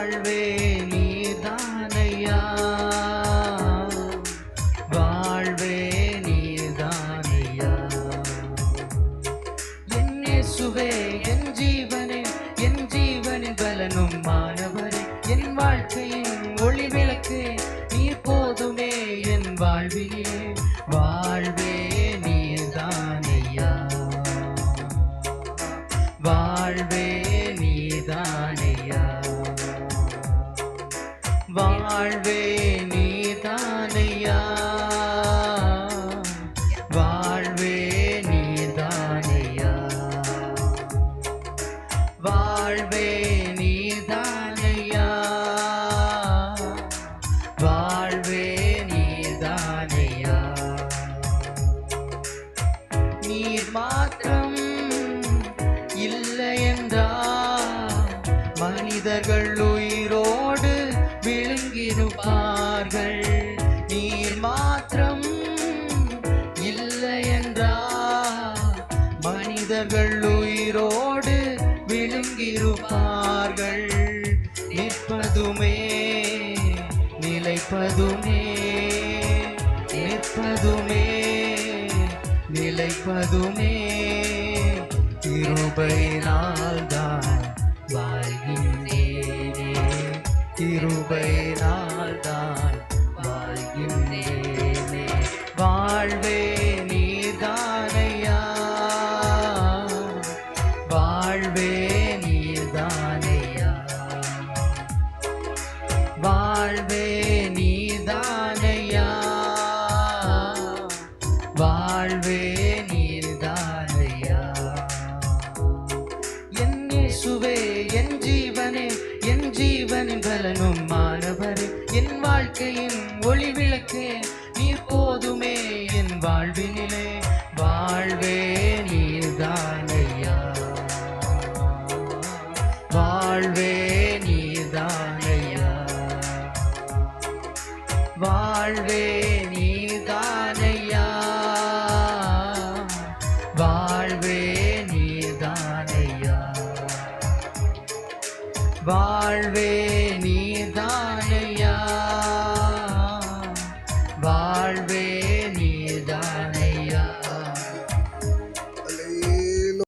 வாழ்வே நீதானையா, வாழ்வே நீதானையா. என் இயேசுவே என் ஜீவனே, என் ஜீவனின் பலனும் மாணவரே, என் வாழ்க்கையின் ஒளி விளக்கு நீர் போதுமே என் வாழ்விலே. வாழ்வே நீதானையா, வாழ்வே நீதானையா, வாழ்வே நீதானையா, வாழ்வே நீதானையா, வாழ்வே நீதானையா, வாழ்வே நீதானையா. நீர் மாத்திரம் இல்லை என்றால் மனிதர்கள் உயிரோடு விழுங்கிருப்பார்கள். நீர் மாத்திரம் இல்லை என்றால் மனிதர்கள் உயிரோடு விழுங்கிருப்பார்கள். நிற்பதுமே நிலைப்பதுமே, நிற்பதுமே நிலைப்பதுமே கிருபையினால்தான் வாழ்கின்றேனே, கிருபையினால்தான் வாழ்கின்றேனே. வாழ்வே நீதானையா, வாழ்வே நீதானையா, வாழ்வே நீதானையா, வாழ்வே நீதானையா. என் இயேசுவே என் ஜீவனே, என் ஜீவனின் பலனும் மாணவரே, என் வாழ்க்கையின் ஒளி விளக்கே நீர் போதுமே என் வாழ்வினிலே. வாழ்வே நீதானையா, வாழ்வே நீதானையா, வாழ்வே நீதானையா, வாழ்வே நீதானையா, வாழ்வே நீதான்